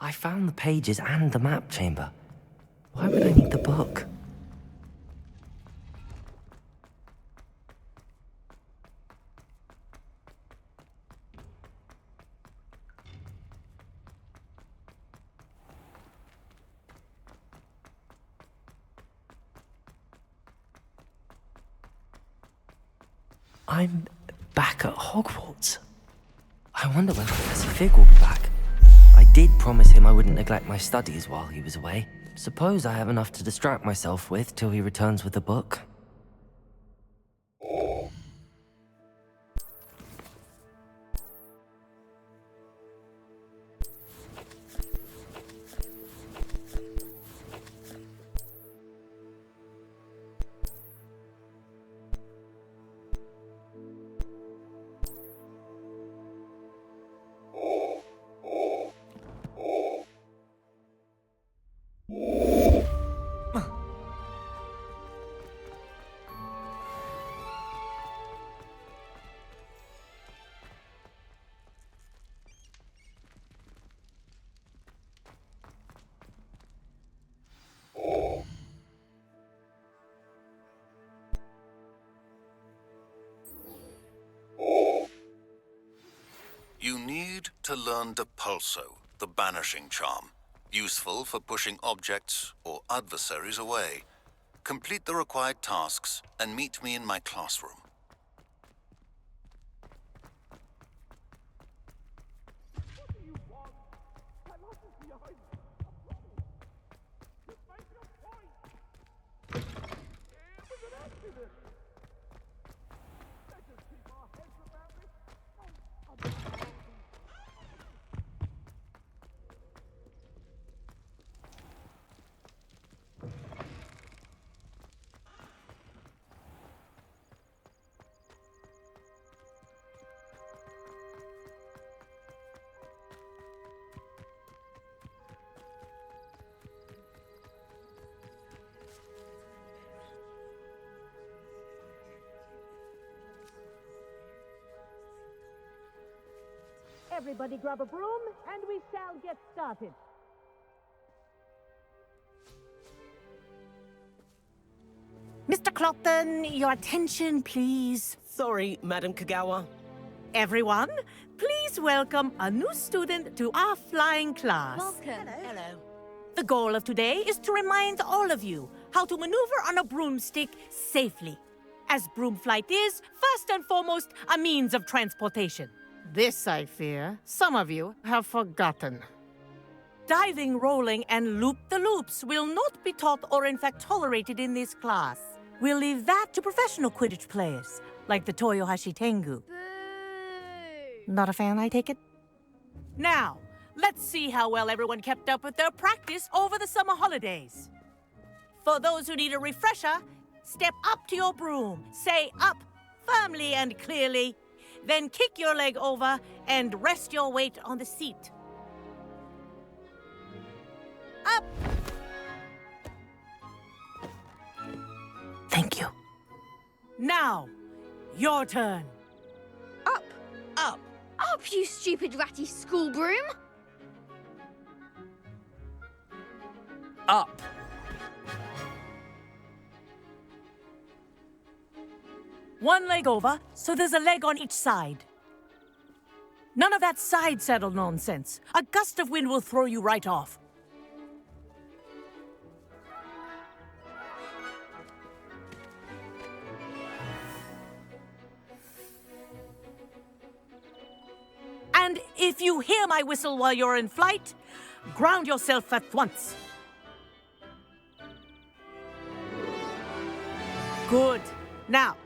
I found the pages and the map chamber. Why would I need the book? I'm back at Hogwarts. I wonder when Professor Fig will be back. I did promise him I wouldn't neglect my studies while he was away. Suppose I have enough to distract myself with till he returns with the book. You need to learn Depulso, the banishing charm, useful for pushing objects or adversaries away. Complete the required tasks and meet me in my classroom. Everybody grab a broom, and we shall get started. Mr. Clopton, your attention, please. Sorry, Madam Kagawa. Everyone, please welcome a new student to our flying class. Welcome. Hello. The goal of today is to remind all of you how to maneuver on a broomstick safely, as broom flight is, first and foremost, a means of transportation. This, I fear, some of you have forgotten. Diving, rolling, and loop-the-loops will not be taught or in fact tolerated in this class. We'll leave that to professional Quidditch players, like the Toyohashi Tengu. Boo! Not a fan, I take it? Now, let's see how well everyone kept up with their practice over the summer holidays. For those who need a refresher, step up to your broom, say up firmly and clearly, then kick your leg over and rest your weight on the seat. Up! Thank you. Now, your turn. Up! Up. Up, you stupid ratty school broom! Up. One leg over, so there's a leg on each side. None of that side saddle nonsense. A gust of wind will throw you right off. And if you hear my whistle while you're in flight, ground yourself at once. Good. Now,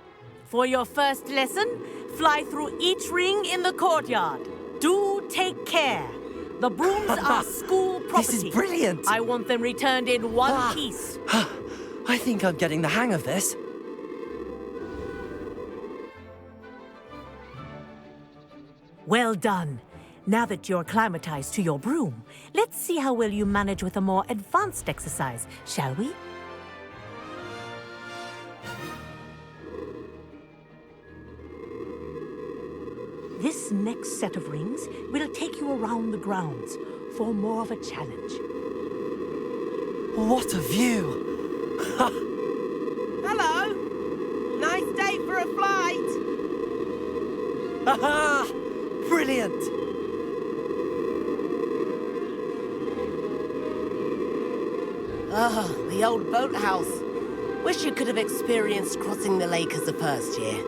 for your first lesson, fly through each ring in the courtyard. Do take care. The brooms are school property. This is brilliant! I want them returned in one piece. I think I'm getting the hang of this. Well done. Now that you're acclimatized to your broom, let's see how well you manage with a more advanced exercise, shall we? This next set of rings will take you around the grounds. for more of a challenge. What a view! Hello. Nice day for a flight. Aha! Brilliant! Ah, the old boathouse. Wish you could have experienced crossing the lake as a first year.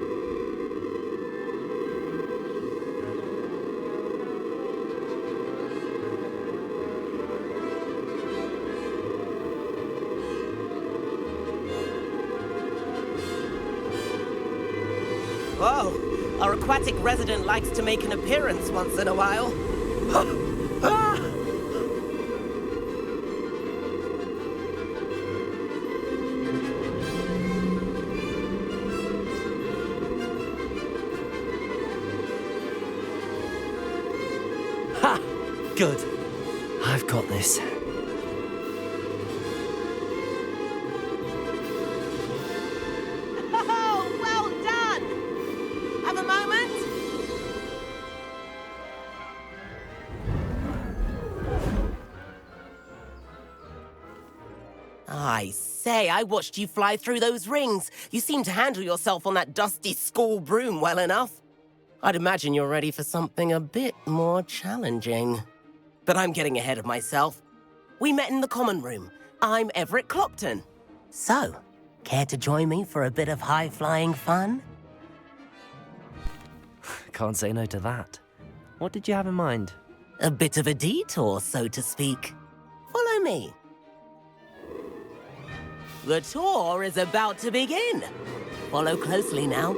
Whoa, our aquatic resident likes to make an appearance once in a while. Ha! Good. I've got this. Oh, well done! Have a moment? I say, I watched you fly through those rings. You seem to handle yourself on that dusty school broom well enough. I'd imagine you're ready for something a bit more challenging. But I'm getting ahead of myself. We met in the common room. I'm Everett Clopton. So, care to join me for a bit of high-flying fun? Can't say no to that. What did you have in mind? A bit of a detour, so to speak. Follow me. The tour is about to begin. Follow closely now.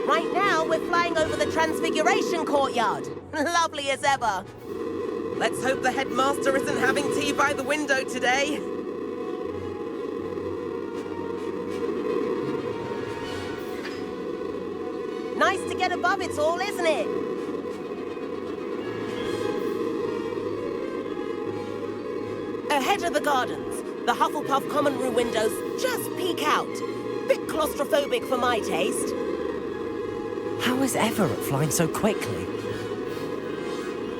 Right now, we're flying over the Transfiguration Courtyard. Lovely as ever. Let's hope the headmaster isn't having tea by the window today. Nice to get above it all, isn't it? Ahead of the gardens, the Hufflepuff common room windows just peek out. Bit claustrophobic for my taste. How is Everett flying so quickly?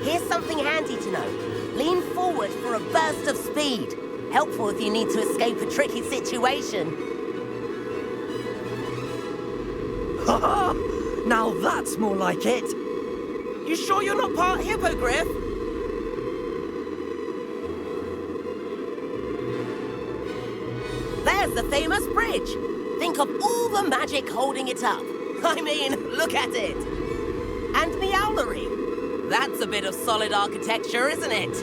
Here's something handy to know. Lean forward for a burst of speed. Helpful if you need to escape a tricky situation. Now that's more like it! You sure you're not part hippogriff? There's the famous bridge. Think of all the magic holding it up. I mean, look at it. And the owlery. That's a bit of solid architecture, isn't it?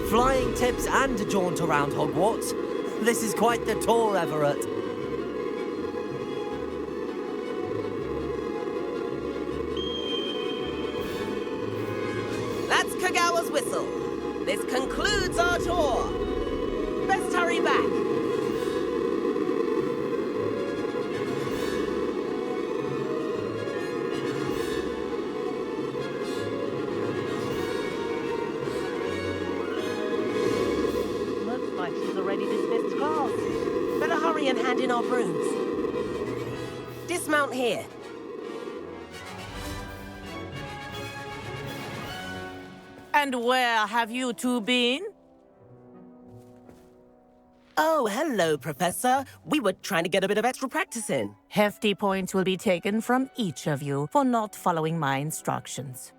Flying tips and a jaunt around Hogwarts. This is quite the tour, Everett. That's Kagawa's whistle. This concludes our tour. Best hurry back. Looks like she's already dismissed class. Better hurry and hand in our brooms. Dismount here. And where have you two been? Oh, hello, Professor. We were trying to get a bit of extra practice in. Hefty points will be taken from each of you for not following my instructions.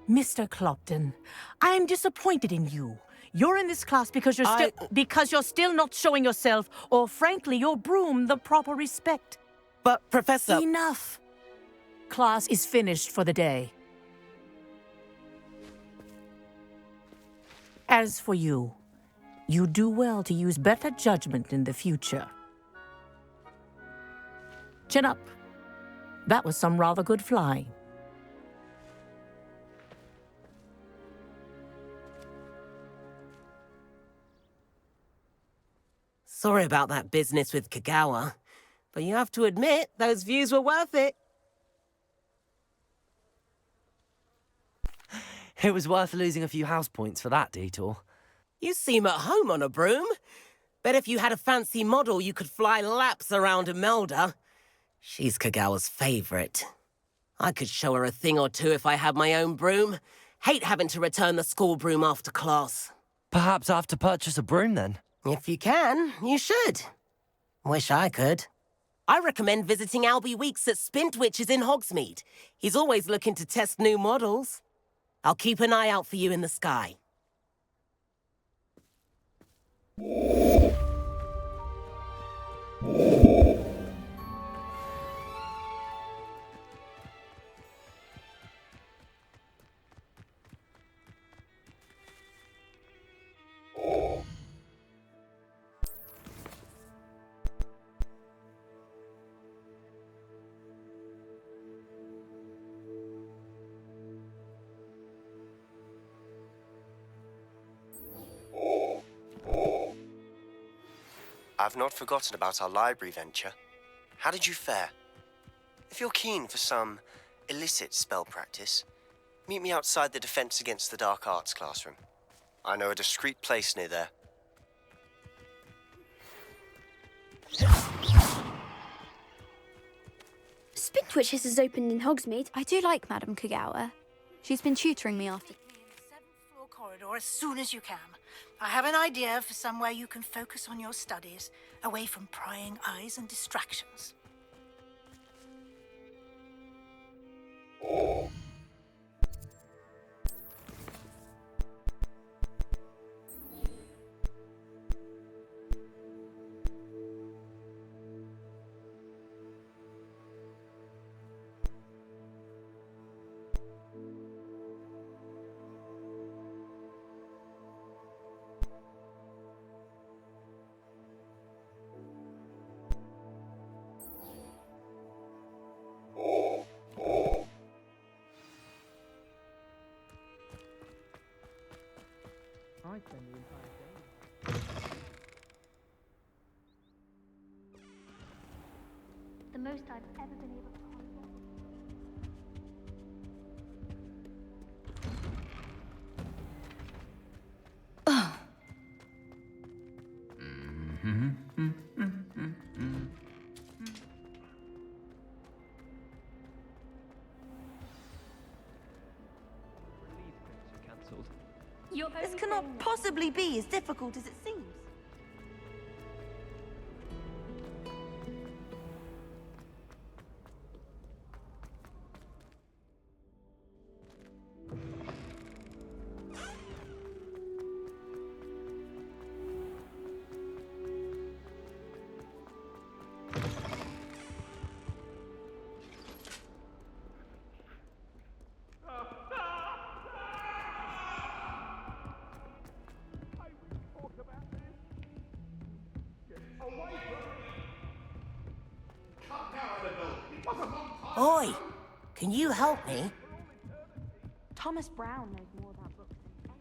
Mr. Clopton, I'm disappointed in you. You're in this class because you're still not showing yourself, or frankly, your broom, the proper respect. But, Professor... Enough. Class is finished for the day. As for you, you do well to use better judgment in the future. Chin up. That was some rather good flying. Sorry about that business with Kagawa, but you have to admit, those views were worth it. It was worth losing a few house points for that detour. You seem at home on a broom. Bet if you had a fancy model, you could fly laps around Imelda. She's Kagawa's favorite. I could show her a thing or two if I had my own broom. Hate having to return the school broom after class. Perhaps I have to purchase a broom then. If you can, you should. Wish I could. I recommend visiting Albie Weeks at Spintwitches in Hogsmeade. He's always looking to test new models. I'll keep an eye out for you in the sky. I've not forgotten about our library venture. How did you fare? If you're keen for some illicit spell practice, meet me outside the Defense Against the Dark Arts classroom. I know a discreet place near there. Spintwitches is opened in Hogsmeade. I do like Madame Kagawa. She's been tutoring me after. Me in the 7th floor corridor as soon as you can. I have an idea for somewhere you can focus on your studies, away from prying eyes and distractions. The most I've ever been able to concentrate. This cannot possibly be as difficult as it seems. Oi! Can you help me? Thomas Brown knows more about books than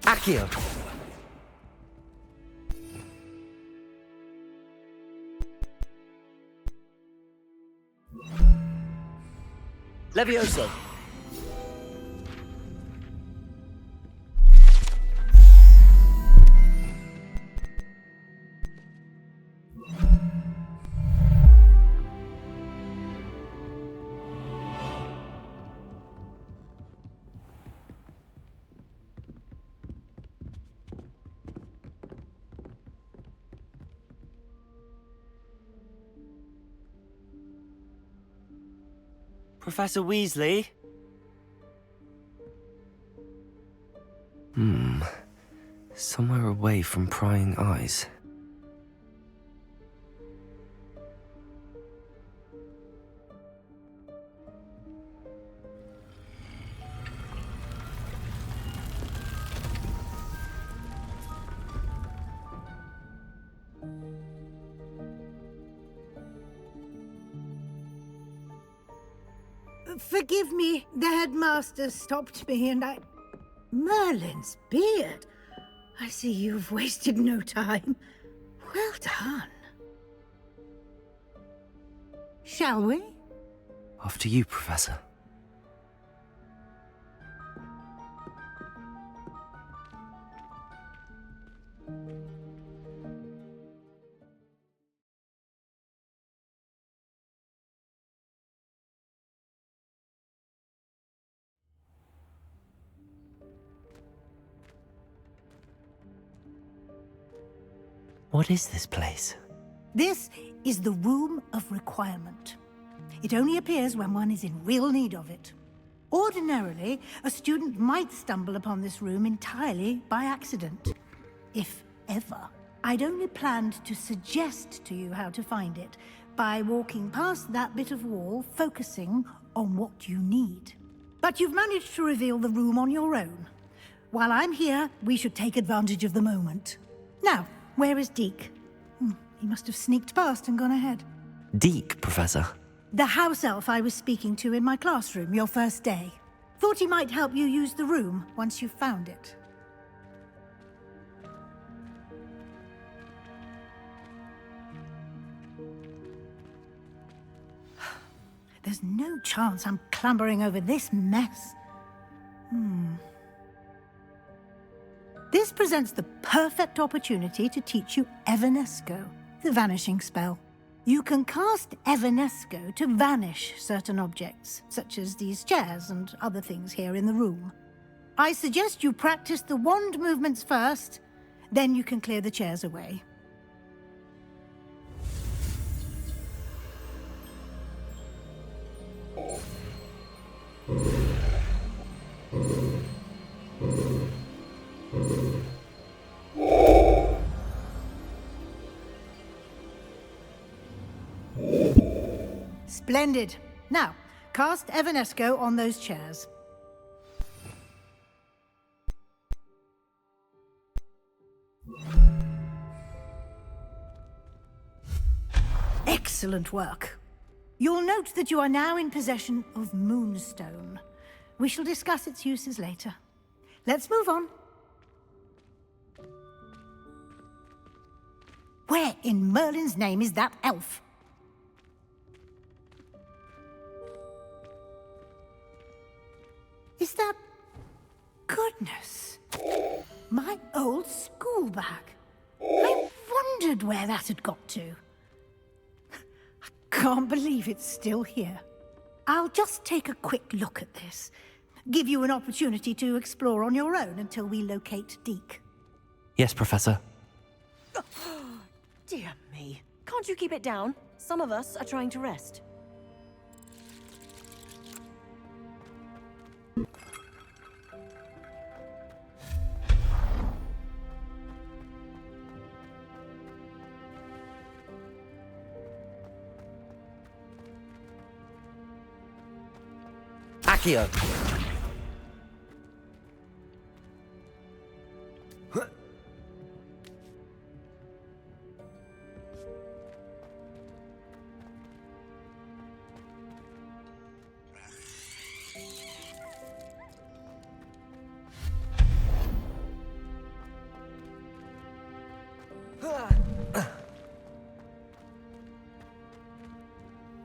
Accio! Levioso. Professor Weasley? Somewhere away from prying eyes. Forgive me, the headmaster stopped me and I... Merlin's beard. I see you've wasted no time. Well done. Shall we? After you, Professor. What is this place? This is the Room of Requirement. It only appears when one is in real need of it. Ordinarily, a student might stumble upon this room entirely by accident. If ever. I'd only planned to suggest to you how to find it by walking past that bit of wall, focusing on what you need. But you've managed to reveal the room on your own. While I'm here, we should take advantage of the moment. Now, where is Deke? He must have sneaked past and gone ahead. Deke, Professor. The house elf I was speaking to in my classroom your first day. Thought he might help you use the room once you've found it. There's no chance I'm clambering over this mess. This presents the perfect opportunity to teach you Evanesco, the vanishing spell. You can cast Evanesco to vanish certain objects, such as these chairs and other things here in the room. I suggest you practice the wand movements first, then you can clear the chairs away. Splendid. Now, cast Evanesco on those chairs. Excellent work. You'll note that you are now in possession of Moonstone. We shall discuss its uses later. Let's move on. Where in Merlin's name is that elf? Is that... Goodness. My old school bag. I wondered where that had got to. I can't believe it's still here. I'll just take a quick look at this. Give you an opportunity to explore on your own until we locate Deke. Yes, Professor. Dear me. Can't you keep it down? Some of us are trying to rest. Accio!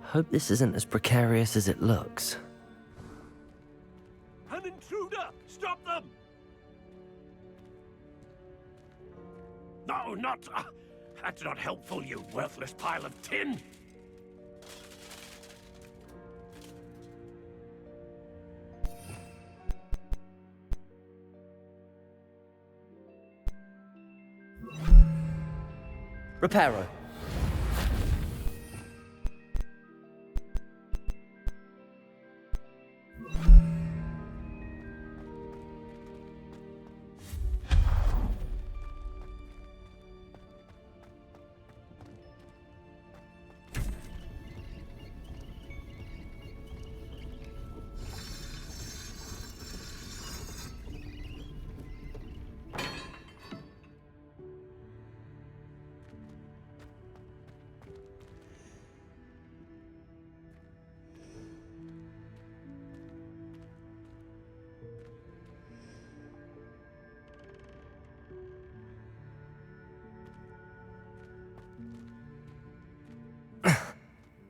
Hope this isn't as precarious as it looks. An intruder! Stop them! No, not... that's not helpful, you worthless pile of tin! Reparo.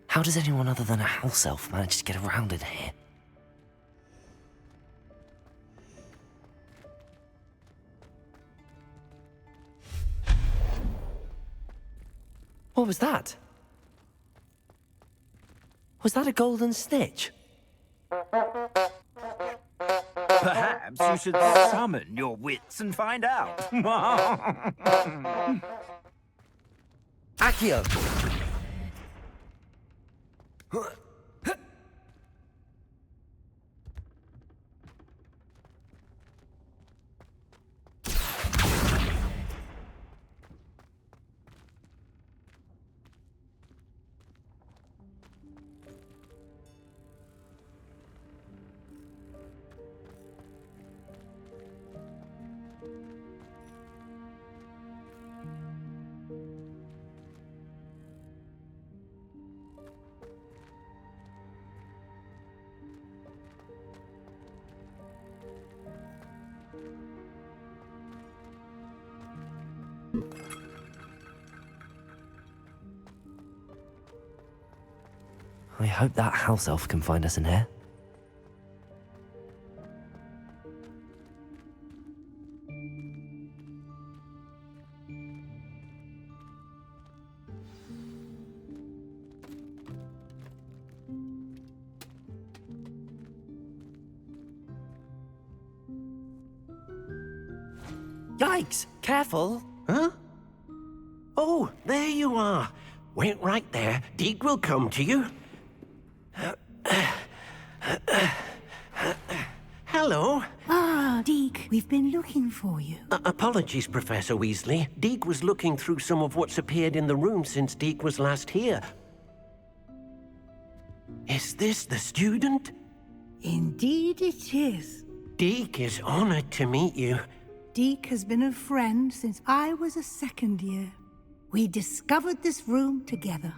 How does anyone other than a house elf manage to get around in here? What was that? Was that a golden snitch? Perhaps you should summon your wits and find out. Accio! I hope that house elf can find us in here. Yikes! Careful! Huh? Oh, there you are. Wait right there. Deke will come to you. Hello. Ah, Deke, we've been looking for you. Apologies, Professor Weasley. Deke was looking through some of what's appeared in the room since Deke was last here. Is this the student? Indeed it is. Deke is honored to meet you. Deke has been a friend since I was a second year. We discovered this room together.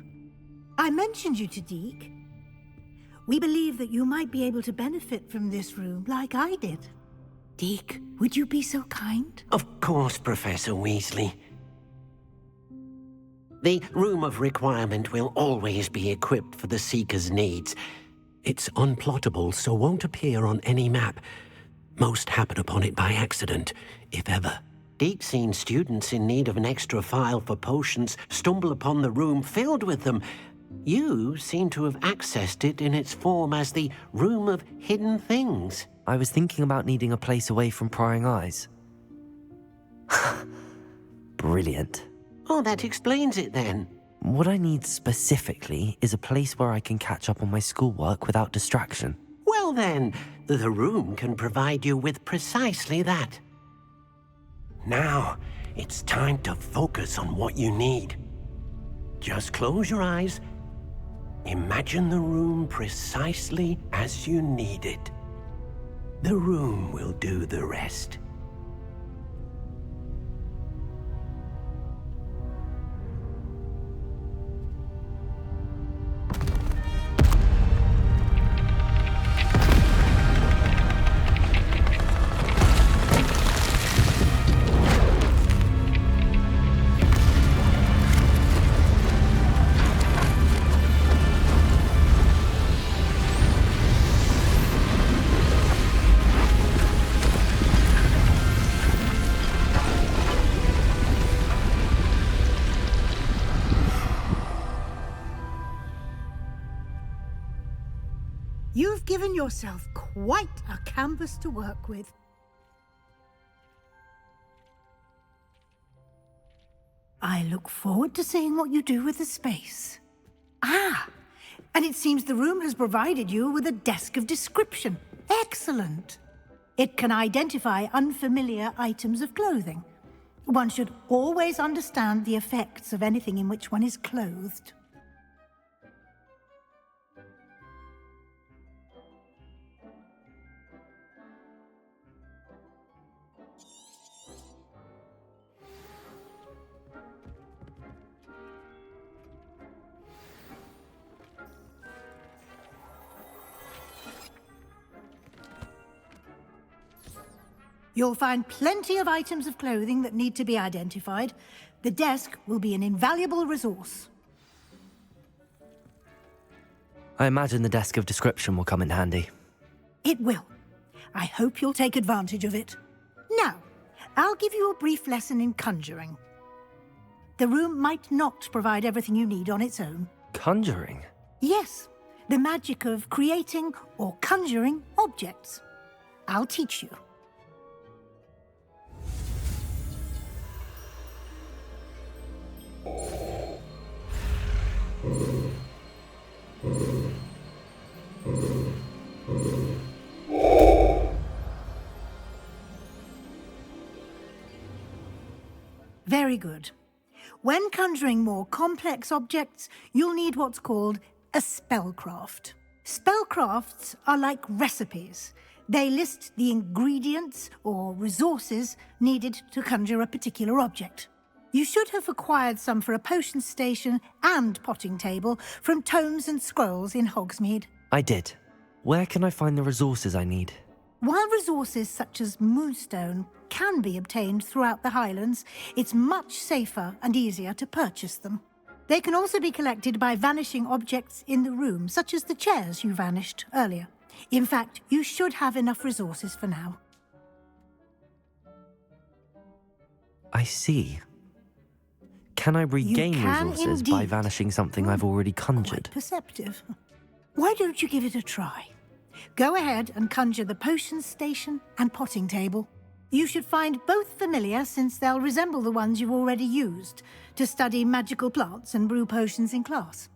I mentioned you to Deke. We believe that you might be able to benefit from this room like I did. Deke, would you be so kind? Of course, Professor Weasley. The Room of Requirement will always be equipped for the Seeker's needs. It's unplottable, so won't appear on any map. Most happen upon it by accident, if ever. Deke's seen students in need of an extra file for potions stumble upon the room filled with them. You seem to have accessed it in its form as the Room of Hidden Things. I was thinking about needing a place away from prying eyes. Brilliant. Oh, that explains it then. What I need specifically is a place where I can catch up on my schoolwork without distraction. Well then, the room can provide you with precisely that. Now, it's time to focus on what you need. Just close your eyes. Imagine the room precisely as you need it. The room will do the rest. You've given yourself quite a canvas to work with. I look forward to seeing what you do with the space. Ah, and it seems the room has provided you with a desk of description. Excellent. It can identify unfamiliar items of clothing. One should always understand the effects of anything in which one is clothed. You'll find plenty of items of clothing that need to be identified. The desk will be an invaluable resource. I imagine the desk of description will come in handy. It will. I hope you'll take advantage of it. Now, I'll give you a brief lesson in conjuring. The room might not provide everything you need on its own. Conjuring? Yes, the magic of creating or conjuring objects. I'll teach you. Very good. When conjuring more complex objects, you'll need what's called a spellcraft. Spellcrafts are like recipes. They list the ingredients or resources needed to conjure a particular object. You should have acquired some for a potion station and potting table from tomes and scrolls in Hogsmeade. I did. Where can I find the resources I need? While resources such as moonstone can be obtained throughout the Highlands, it's much safer and easier to purchase them. They can also be collected by vanishing objects in the room, such as the chairs you vanished earlier. In fact, you should have enough resources for now. I see. Can I regain resources by indeed. vanishing something I've already conjured? Quite perceptive. Why don't you give it a try? Go ahead and conjure the potion station and potting table. You should find both familiar, since they'll resemble the ones you've already used to study magical plants and brew potions in class.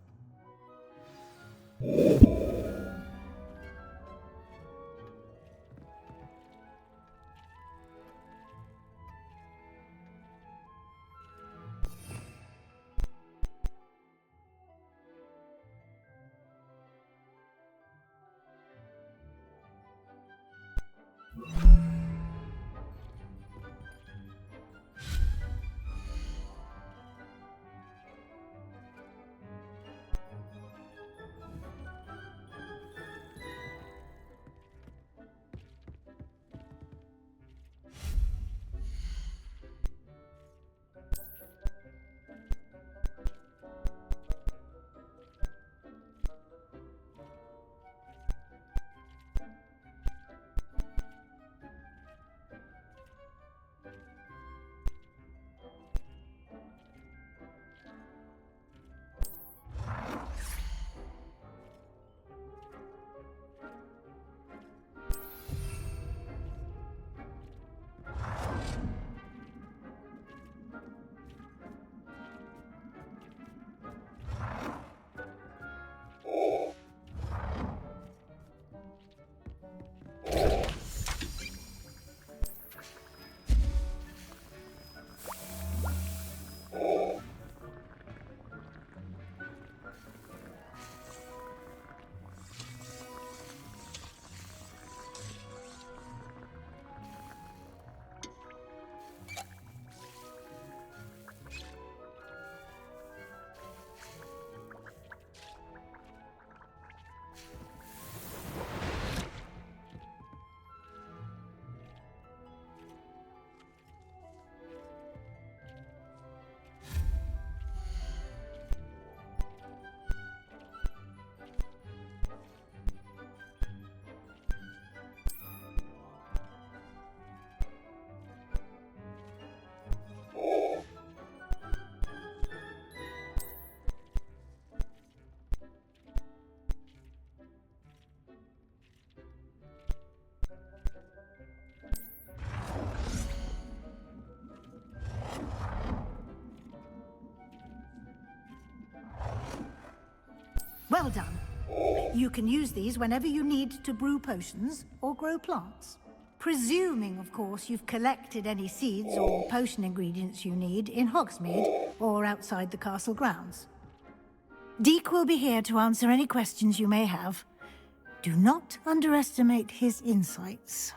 Well done. You can use these whenever you need to brew potions or grow plants. Presuming, of course, you've collected any seeds or potion ingredients you need in Hogsmeade or outside the castle grounds. Deek will be here to answer any questions you may have. Do not underestimate his insights.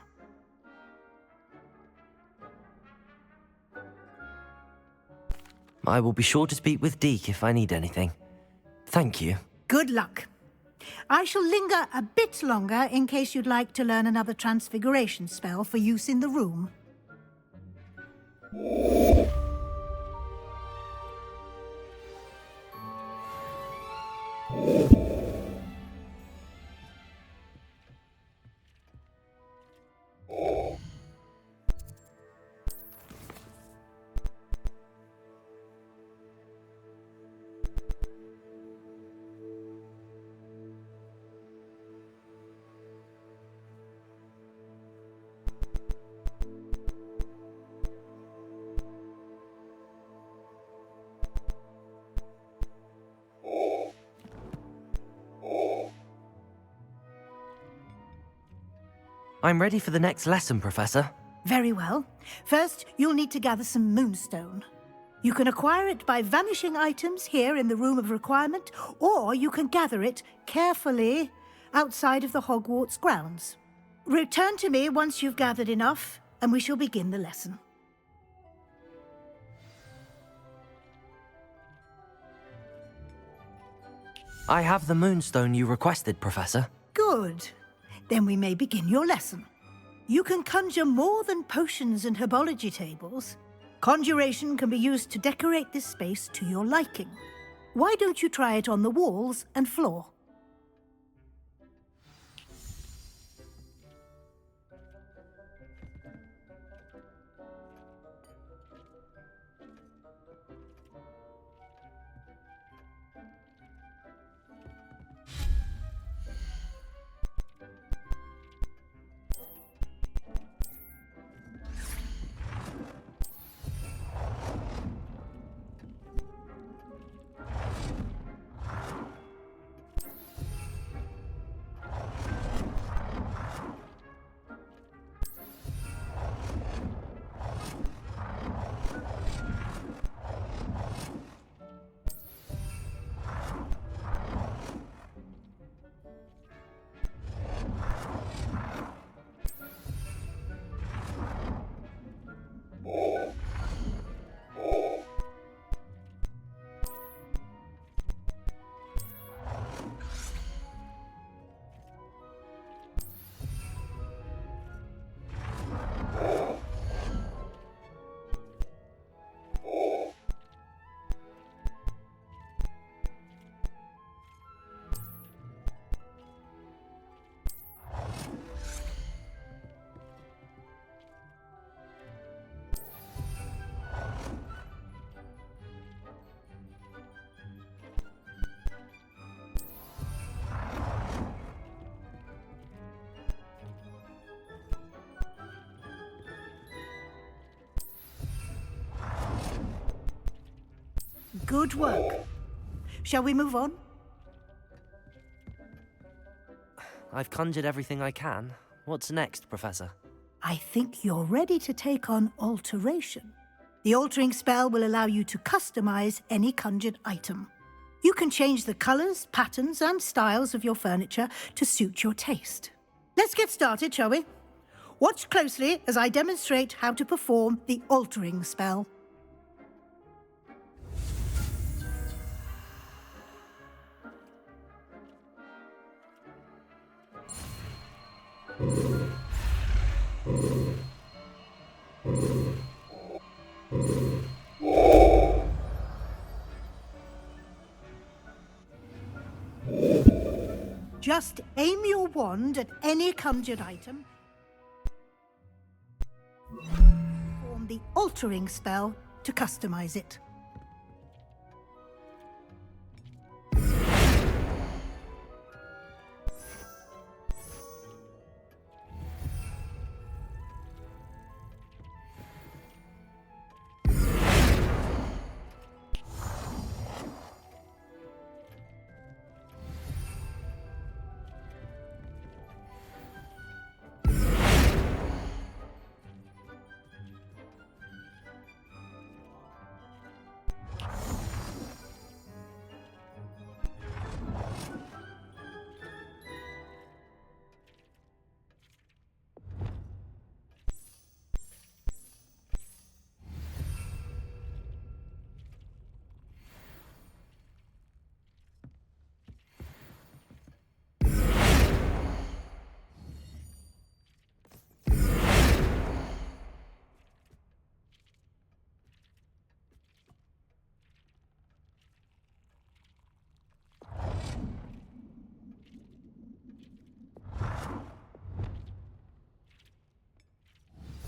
I will be sure to speak with Deek if I need anything. Thank you. Good luck. I shall linger a bit longer in case you'd like to learn another transfiguration spell for use in the room. I'm ready for the next lesson, Professor. Very well. First, you'll need to gather some moonstone. You can acquire it by vanishing items here in the Room of Requirement, or you can gather it carefully outside of the Hogwarts grounds. Return to me once you've gathered enough, and we shall begin the lesson. I have the moonstone you requested, Professor. Good. Then we may begin your lesson. You can conjure more than potions and herbology tables. Conjuration can be used to decorate this space to your liking. Why don't you try it on the walls and floor? Good work. Shall we move on? I've conjured everything I can. What's next, Professor? I think you're ready to take on alteration. The altering spell will allow you to customize any conjured item. You can change the colors, patterns, and styles of your furniture to suit your taste. Let's get started, shall we? Watch closely as I demonstrate how to perform the altering spell. Just aim your wand at any conjured item. Perform the altering spell to customize it.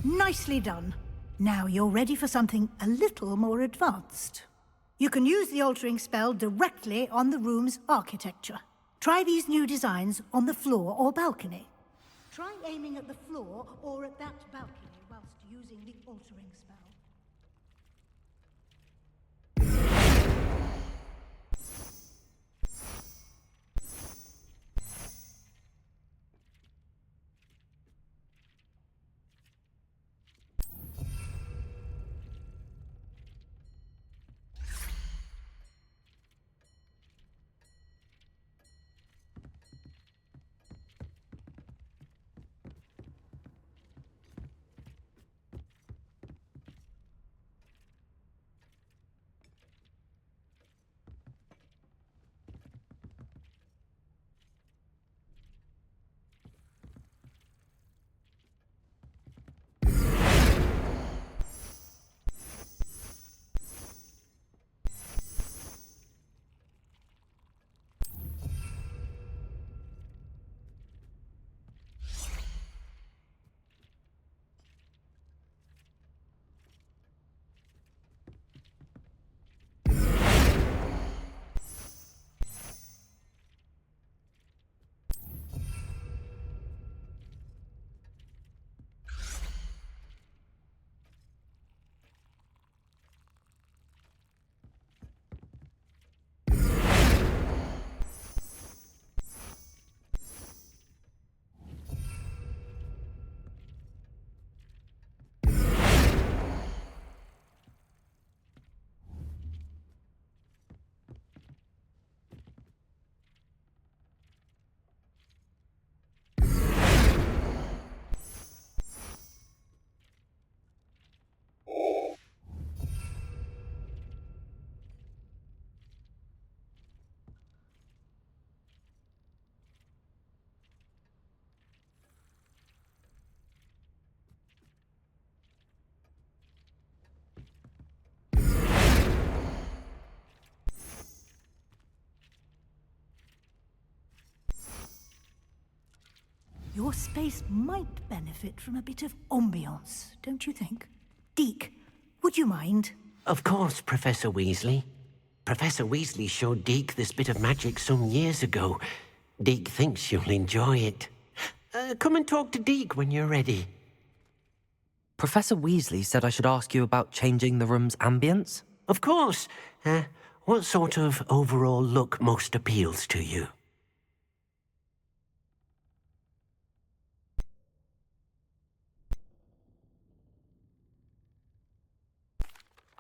Nicely done. Now you're ready for something a little more advanced. You can use the altering spell directly on the room's architecture. Try these new designs on the floor or balcony. Try aiming at the floor or at that balcony whilst using the altering spell. your space might benefit from a bit of ambiance, don't you think? Deke, would you mind? Of course, Professor Weasley. Professor Weasley showed Deke this bit of magic some years ago. Deke thinks you'll enjoy it. Come and talk to Deke when you're ready. Professor Weasley said I should ask you about changing the room's ambience? Of course. What sort of overall look most appeals to you?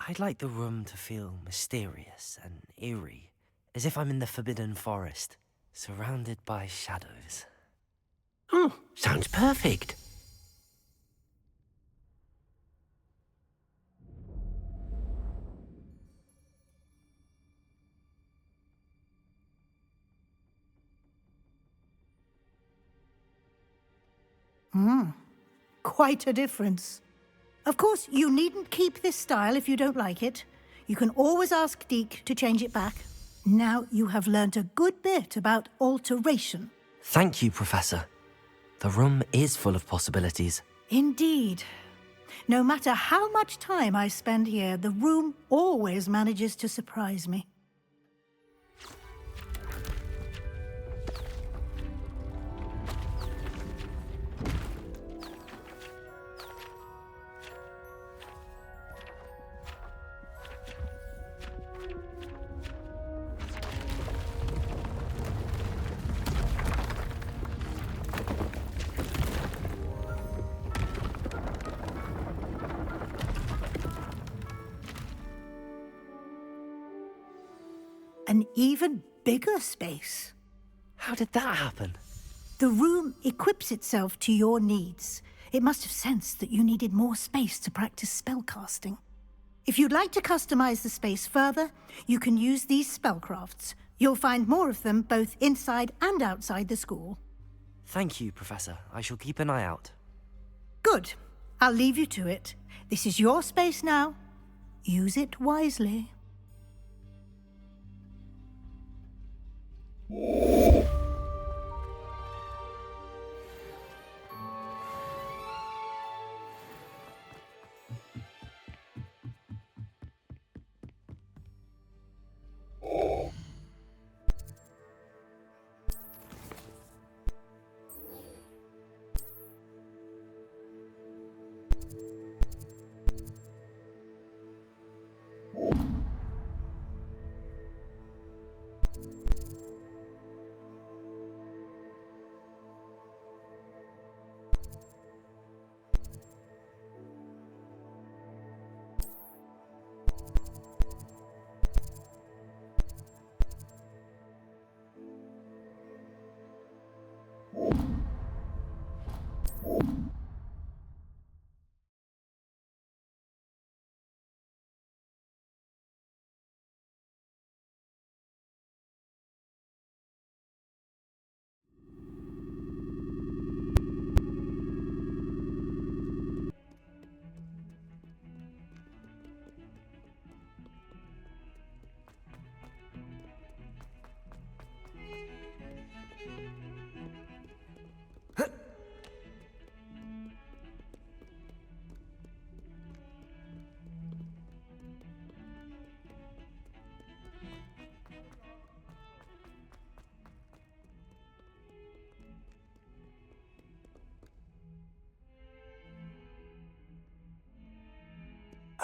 I'd like the room to feel mysterious and eerie, as if I'm in the Forbidden Forest, surrounded by shadows. Oh, sounds perfect. Quite a difference. Of course, you needn't keep this style if you don't like it. You can always ask Deke to change it back. Now you have learnt a good bit about alteration. Thank you, Professor. The room is full of possibilities. Indeed. No matter how much time I spend here, the room always manages to surprise me. An even bigger space. How did that happen? The room equips itself to your needs. It must have sensed that you needed more space to practice spellcasting. If you'd like to customize the space further, you can use these spellcrafts. You'll find more of them both inside and outside the school. Thank you, Professor. I shall keep an eye out. Good. I'll leave you to it. This is your space now. Use it wisely.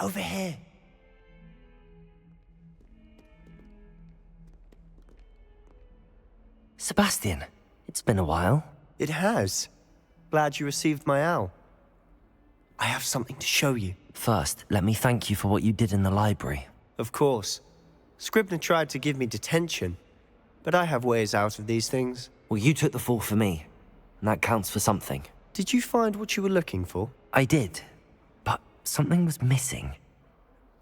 Over here. Sebastian, it's been a while. It has. Glad you received my owl. I have something to show you. First, let me thank you for what you did in the library. Of course. Scribner tried to give me detention, but I have ways out of these things. Well, you took the fall for me, and that counts for something. Did you find what you were looking for? I did, but something was missing.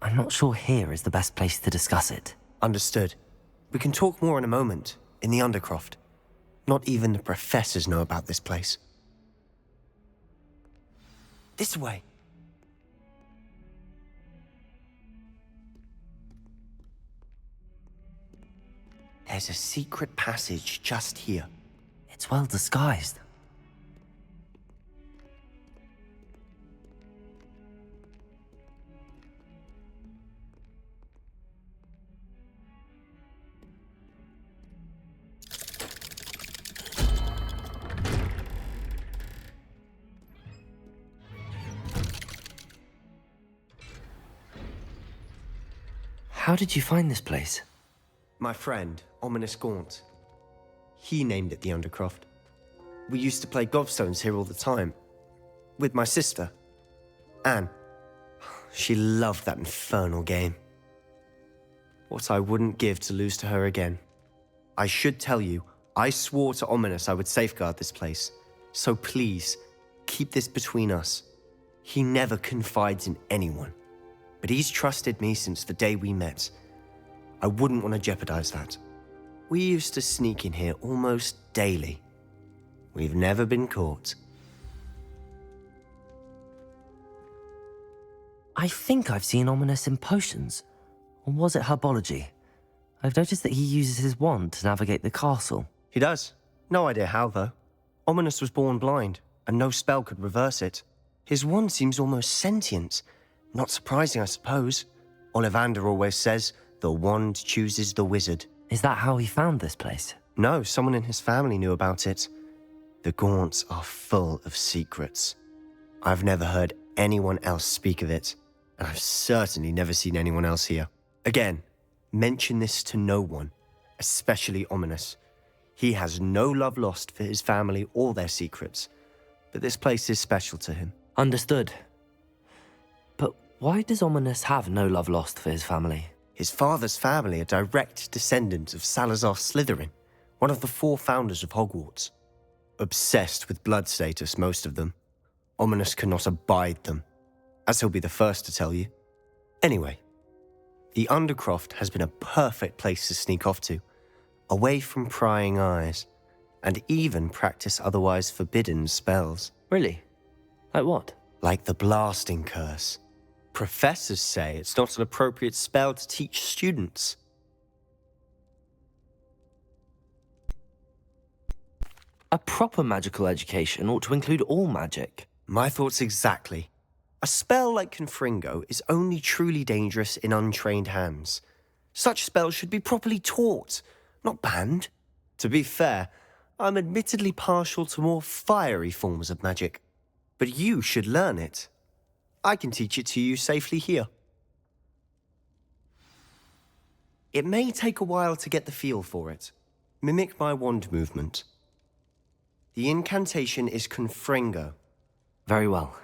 I'm not sure here is the best place to discuss it. Understood. We can talk more in a moment, in the Undercroft. Not even the professors know about this place. This way. There's a secret passage just here. It's well disguised. How did you find this place? My friend, Ominous Gaunt. He named it the Undercroft. We used to play gobstones here all the time. With my sister, Anne. She loved that infernal game. What I wouldn't give to lose to her again. I should tell you, I swore to Ominous I would safeguard this place. So please, keep this between us. He never confides in anyone. But he's trusted me since the day we met. I wouldn't want to jeopardize that. We used to sneak in here almost daily. We've never been caught. I think I've seen Ominous in potions. Or was it herbology? I've noticed that he uses his wand to navigate the castle. He does. No idea how, though. Ominous was born blind, and no spell could reverse it. His wand seems almost sentient. Not surprising, I suppose. Ollivander always says, the wand chooses the wizard. Is that how he found this place? No, someone in his family knew about it. The Gaunts are full of secrets. I've never heard anyone else speak of it, and I've certainly never seen anyone else here. Again, mention this to no one, especially Ominous. He has no love lost for his family or their secrets, but this place is special to him. Understood. But why does Ominous have no love lost for his family? His father's family are direct descendants of Salazar Slytherin, one of the 4 founders of Hogwarts. Obsessed with blood status, most of them. Ominous cannot abide them, as he'll be the first to tell you. Anyway, the Undercroft has been a perfect place to sneak off to, away from prying eyes, and even practice otherwise forbidden spells. Really? Like what? Like the blasting curse. Professors say it's not an appropriate spell to teach students. A proper magical education ought to include all magic. My thoughts exactly. A spell like Confringo is only truly dangerous in untrained hands. Such spells should be properly taught, not banned. To be fair, I'm admittedly partial to more fiery forms of magic. But you should learn it. I can teach it to you safely here. It may take a while to get the feel for it. Mimic my wand movement. The incantation is Confringo. Very well.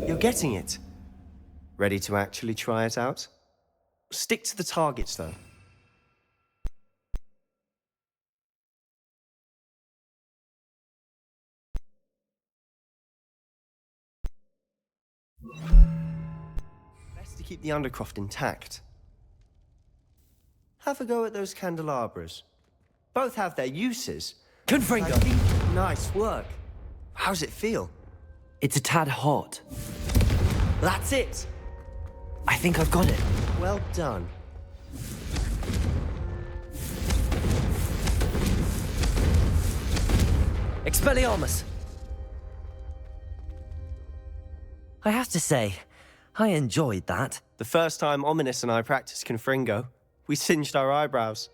You're getting it. Ready to actually try it out? Stick to the targets, though. Best to keep the Undercroft intact. Have a go at those candelabras. Both have their uses. Confringo! Nice work. How's it feel? It's a tad hot. That's it! I think I've got it. Well done. Expelliarmus! I have to say, I enjoyed that. The first time Ominous and I practiced Confringo, we singed our eyebrows.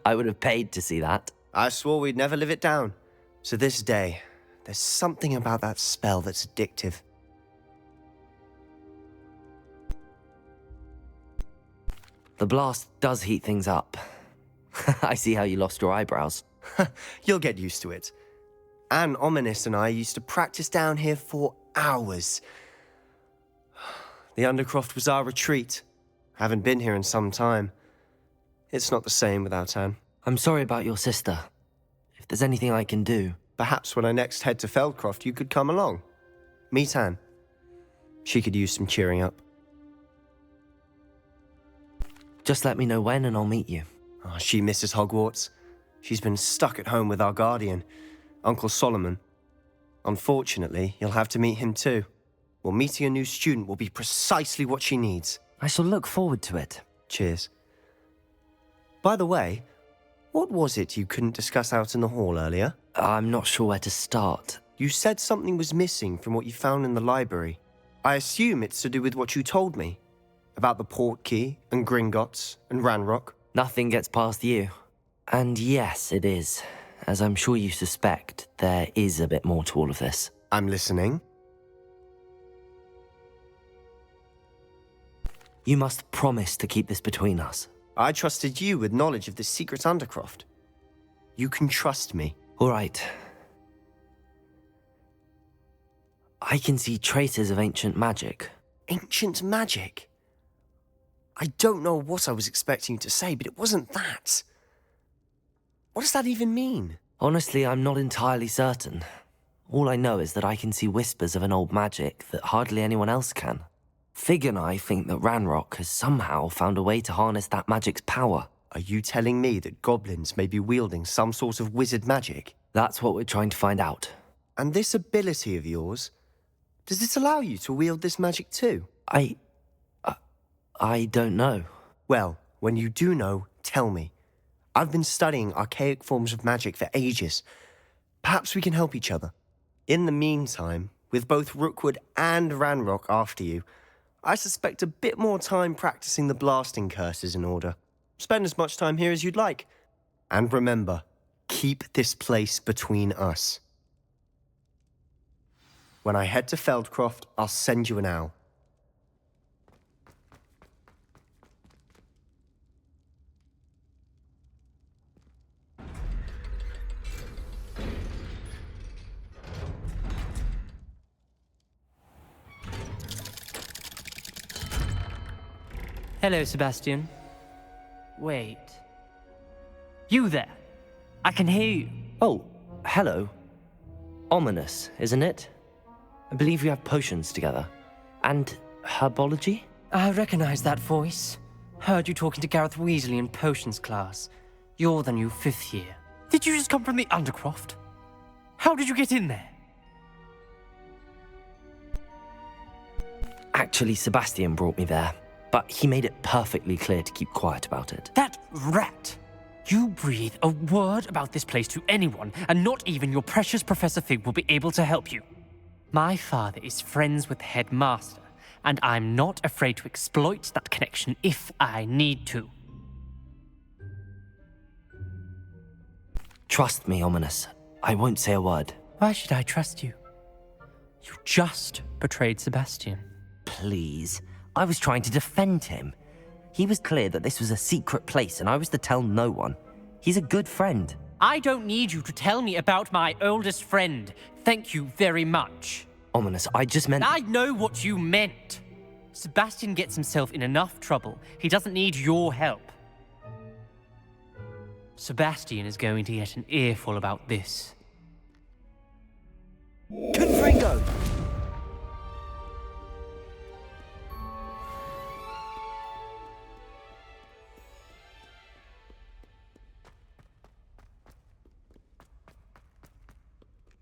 I would have paid to see that. I swore we'd never live it down. To this day, there's something about that spell that's addictive. The blast does heat things up. I see how you lost your eyebrows. You'll get used to it. Anne, Ominous and I used to practice down here for hours. The Undercroft was our retreat. Haven't been here in some time. It's not the same without Anne. I'm sorry about your sister. If there's anything I can do... Perhaps when I next head to Feldcroft, you could come along. Meet Anne. She could use some cheering up. Just let me know when and I'll meet you. Oh, she misses Hogwarts. She's been stuck at home with our guardian, Uncle Solomon. Unfortunately, you'll have to meet him too. Well, meeting a new student will be precisely what she needs. I shall look forward to it. Cheers. By the way, what was it you couldn't discuss out in the hall earlier? I'm not sure where to start. You said something was missing from what you found in the library. I assume it's to do with what you told me. About the Portkey and Gringotts and Ranrock? Nothing gets past you. And yes, it is. As I'm sure you suspect, there is a bit more to all of this. I'm listening. You must promise to keep this between us. I trusted you with knowledge of this secret undercroft. You can trust me. All right. I can see traces of ancient magic. Ancient magic? I don't know what I was expecting you to say, but it wasn't that. What does that even mean? Honestly, I'm not entirely certain. All I know is that I can see whispers of an old magic that hardly anyone else can. Fig and I think that Ranrock has somehow found a way to harness that magic's power. Are you telling me that goblins may be wielding some sort of wizard magic? That's what we're trying to find out. And this ability of yours, does it allow you to wield this magic too? I don't know. Well, when you do know, tell me. I've been studying archaic forms of magic for ages. Perhaps we can help each other. In the meantime, with both Rookwood and Ranrock after you, I suspect a bit more time practicing the blasting curse is in order. Spend as much time here as you'd like. And remember, keep this place between us. When I head to Feldcroft, I'll send you an owl. Hello, Sebastian. Wait. You there? I can hear you. Oh, hello. Ominous, isn't it? I believe we have potions together. And herbology? I recognize that voice. Heard you talking to Gareth Weasley in potions class. You're the new 5th year. Did you just come from the Undercroft? How did you get in there? Actually, Sebastian brought me there. But he made it perfectly clear to keep quiet about it. That rat! You breathe a word about this place to anyone, and not even your precious Professor Fig will be able to help you. My father is friends with the headmaster, and I'm not afraid to exploit that connection if I need to. Trust me, Ominous. I won't say a word. Why should I trust you? You just betrayed Sebastian. Please. I was trying to defend him. He was clear that this was a secret place and I was to tell no one. He's a good friend. I don't need you to tell me about my oldest friend. Thank you very much. Ominous, I just meant... I know what you meant. Sebastian gets himself in enough trouble. He doesn't need your help. Sebastian is going to get an earful about this. Confringo!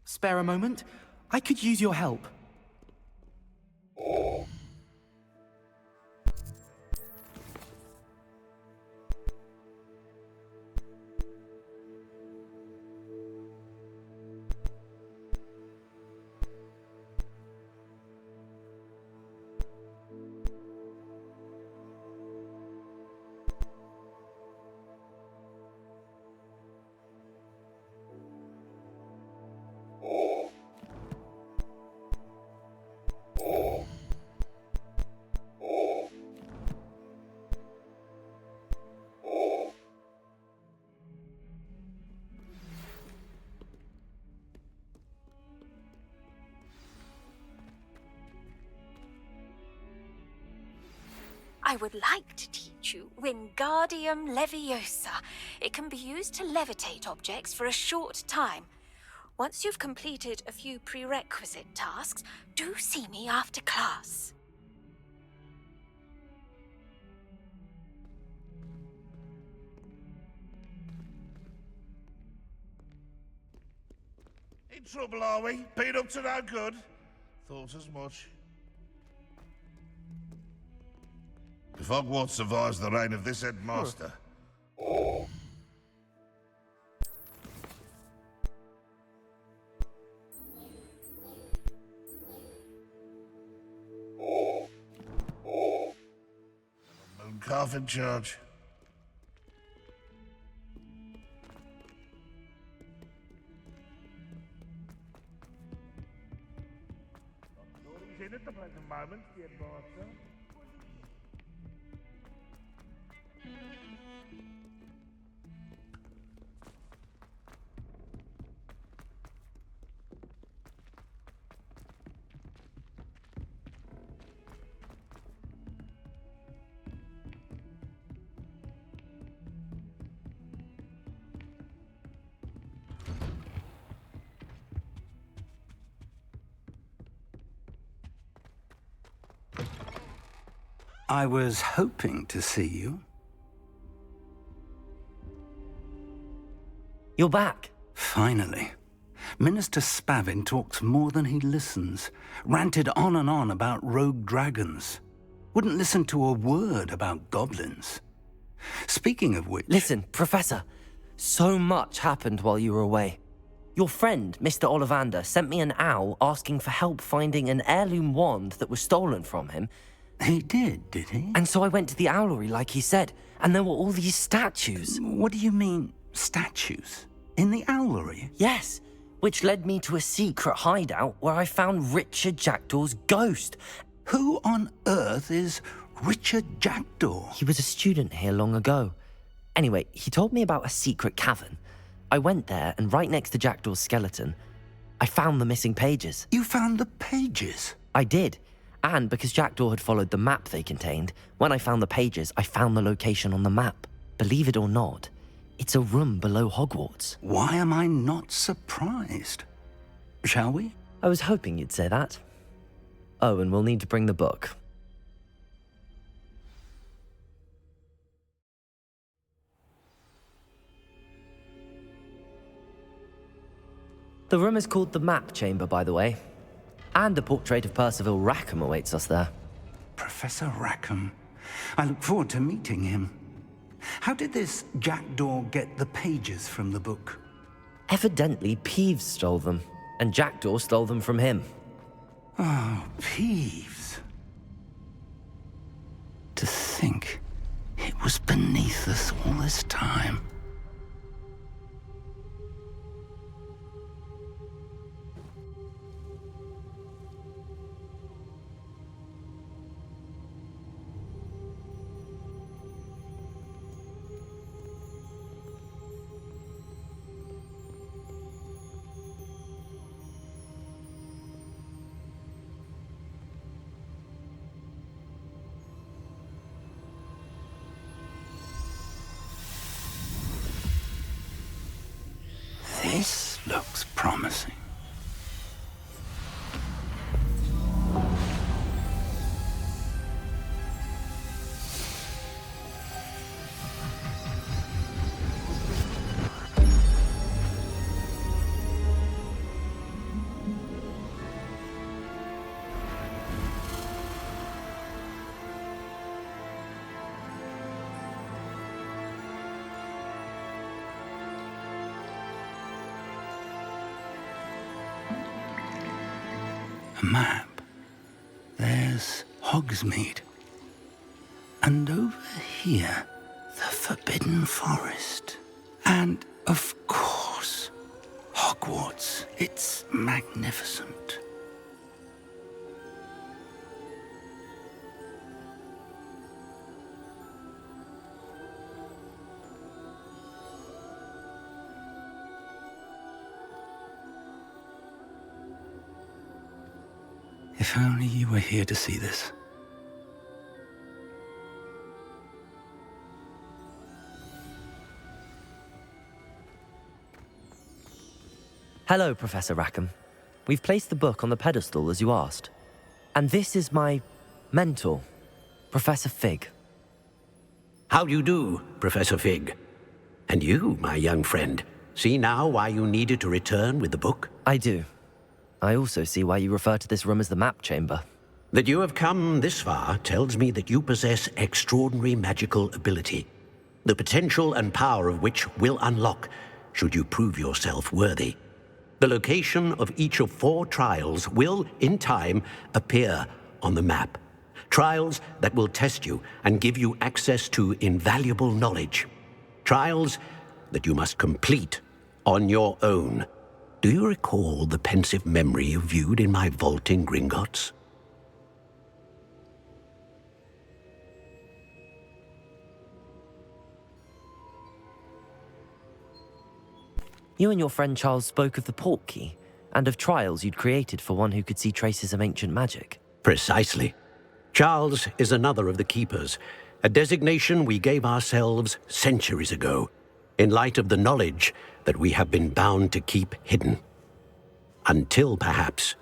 Spare a moment? I could use your help. I would like to teach you Wingardium Leviosa. It can be used to levitate objects for a short time. Once you've completed a few prerequisite tasks, do see me after class. In trouble, are we? Been up to no good? Thought as much. If Hogwarts survives the reign of this headmaster... coffin, George. He's in at the present moment, dear Barker. I was hoping to see you. You're back. Finally. Minister Spavin talks more than he listens. Ranted on and on about rogue dragons. Wouldn't listen to a word about goblins. Speaking of which... Listen, Professor. So much happened while you were away. Your friend, Mr. Ollivander, sent me an owl asking for help finding an heirloom wand that was stolen from him. He did he? And so I went to the owlery like he said, and there were all these statues. What do you mean, statues? In the owlery? Yes, which led me to a secret hideout where I found Richard Jackdaw's ghost. Who on earth is Richard Jackdaw? He was a student here long ago. Anyway, he told me about a secret cavern. I went there, and right next to Jackdaw's skeleton, I found the missing pages. You found the pages? I did. And because Jackdaw had followed the map they contained, when I found the pages, I found the location on the map. Believe it or not, it's a room below Hogwarts. Why am I not surprised? Shall we? I was hoping you'd say that. Oh, and we'll need to bring the book. The room is called the Map Chamber, by the way. And a portrait of Percival Rackham awaits us there. Professor Rackham. I look forward to meeting him. How did this Jackdaw get the pages from the book? Evidently, Peeves stole them, and Jackdaw stole them from him. Oh, Peeves. To think it was beneath us all this time. This looks promising. A map. There's Hogsmeade. And over here, the Forbidden Forest. And, of course, Hogwarts. It's magnificent. If only you were here to see this. Hello, Professor Rackham. We've placed the book on the pedestal as you asked. And this is my mentor, Professor Fig. How do you do, Professor Fig? And you, my young friend, see now why you needed to return with the book? I do. I also see why you refer to this room as the Map Chamber. That you have come this far tells me that you possess extraordinary magical ability, the potential and power of which will unlock should you prove yourself worthy. The location of each of 4 trials will, in time, appear on the map. Trials that will test you and give you access to invaluable knowledge. Trials that you must complete on your own. Do you recall the pensive memory you viewed in my vault in Gringotts? You and your friend Charles spoke of the port key, and of trials you'd created for one who could see traces of ancient magic. Precisely. Charles is another of the keepers, a designation we gave ourselves centuries ago, in light of the knowledge that we have been bound to keep hidden. Until, perhaps,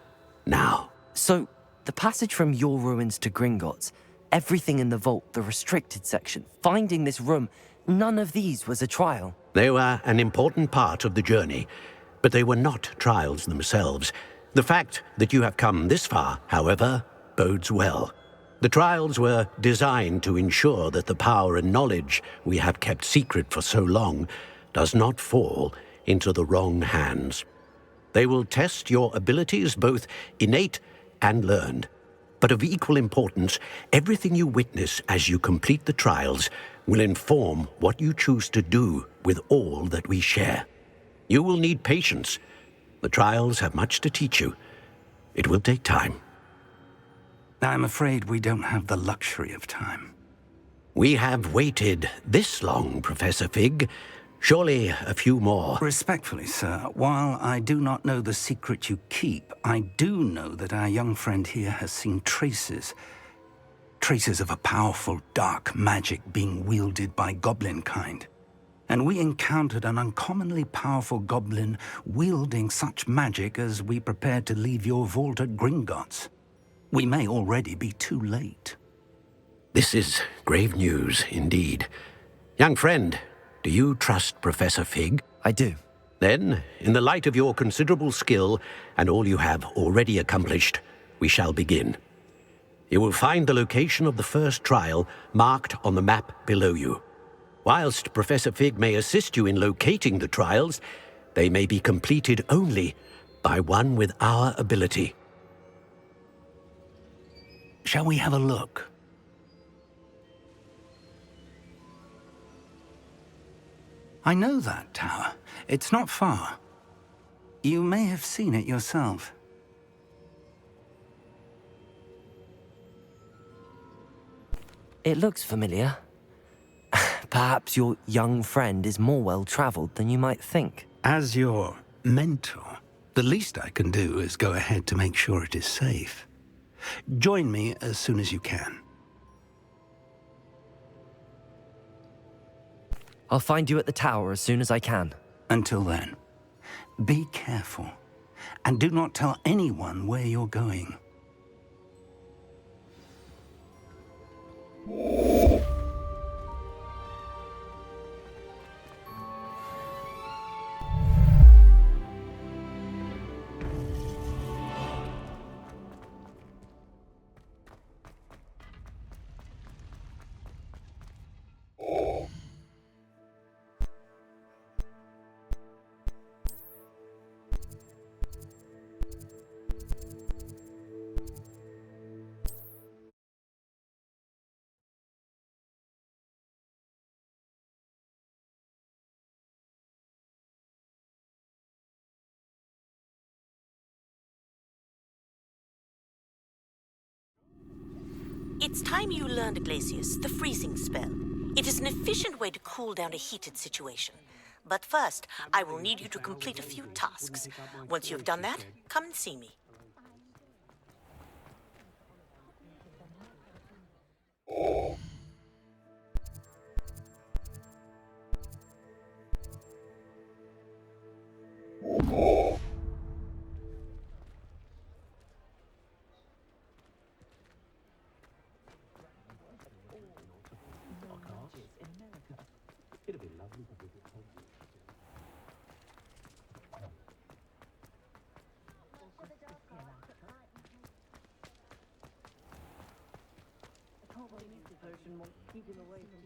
now. So, the passage from your ruins to Gringotts, everything in the vault, the restricted section, finding this room, none of these was a trial. They were an important part of the journey, but they were not trials themselves. The fact that you have come this far, however, bodes well. The trials were designed to ensure that the power and knowledge we have kept secret for so long does not fall into the wrong hands. They will test your abilities, both innate and learned. But of equal importance, everything you witness as you complete the trials will inform what you choose to do with all that we share. You will need patience. The trials have much to teach you. It will take time. I'm afraid we don't have the luxury of time. We have waited this long, Professor Fig. Surely a few more. Respectfully, sir, while I do not know the secret you keep, I do know that our young friend here has seen traces of a powerful dark magic being wielded by goblin kind. And we encountered an uncommonly powerful goblin wielding such magic as we prepared to leave your vault at Gringotts. We may already be too late. This is grave news, indeed. Young friend, do you trust Professor Fig? I do. Then, in the light of your considerable skill and all you have already accomplished, we shall begin. You will find the location of the first trial marked on the map below you. Whilst Professor Fig may assist you in locating the trials, they may be completed only by one with our ability. Shall we have a look? I know that tower. It's not far. You may have seen it yourself. It looks familiar. Perhaps your young friend is more well-traveled than you might think. As your mentor, the least I can do is go ahead to make sure it is safe. Join me as soon as you can. I'll find you at the tower as soon as I can. Until then, be careful, and do not tell anyone where you're going. It's time you learned, Glacius, the freezing spell. It is an efficient way to cool down a heated situation. But first, I will need you to complete a few tasks. Once you have done that, come and see me.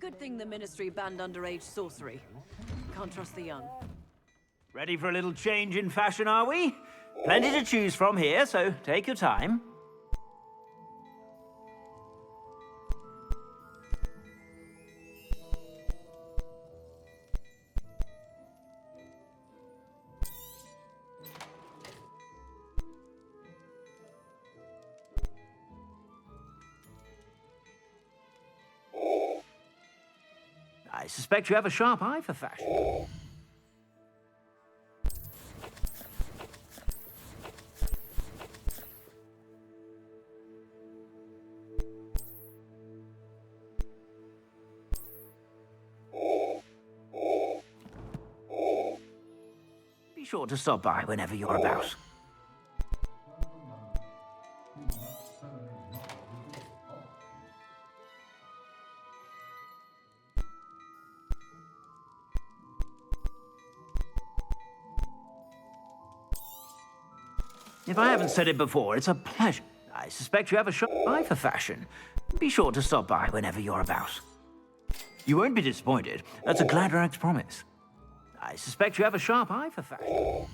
Good thing the Ministry banned underage sorcery. Can't trust the young. Ready for a little change in fashion, are we? Plenty to choose from here, so take your time. I suspect you have a sharp eye for fashion. Be sure to stop by whenever you're about. If I haven't said it before, it's a pleasure. I suspect you have a sharp eye for fashion. Be sure to stop by whenever you're about. You won't be disappointed. That's a Gladrag's promise. I suspect you have a sharp eye for fashion.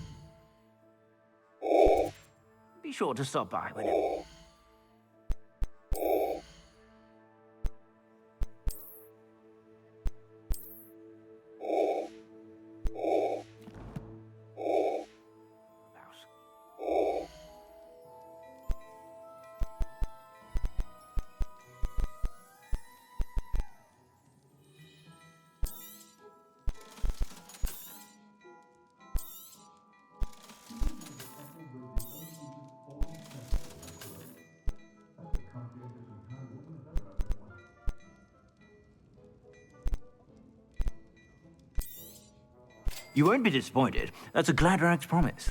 Be sure to stop by whenever... You won't be disappointed. That's a Gladrag's promise.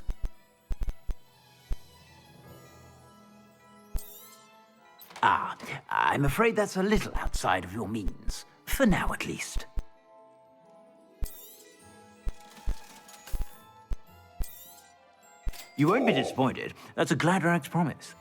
Ah, I'm afraid that's a little outside of your means. For now, at least. You won't be disappointed. That's a Gladrag's promise.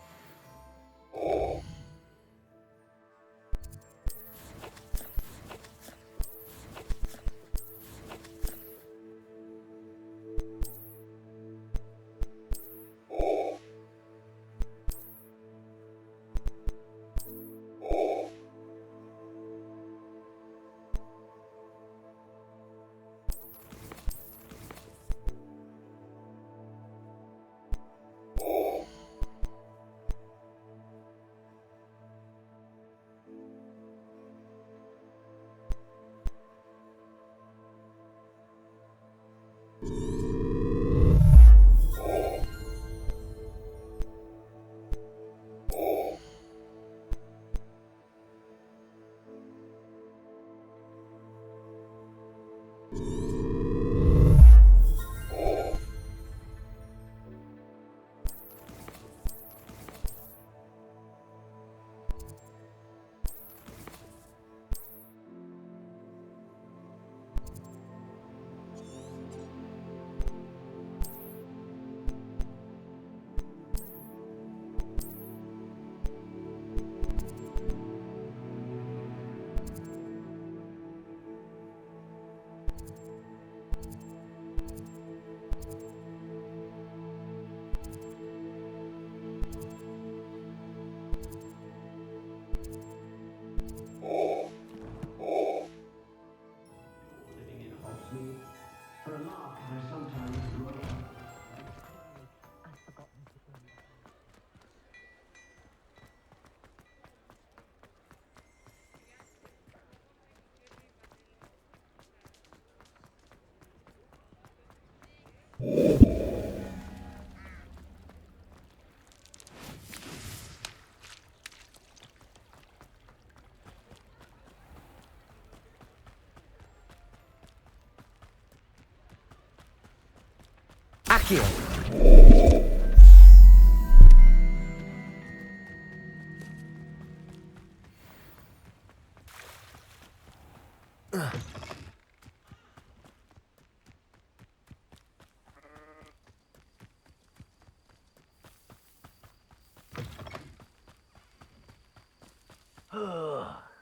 Accio!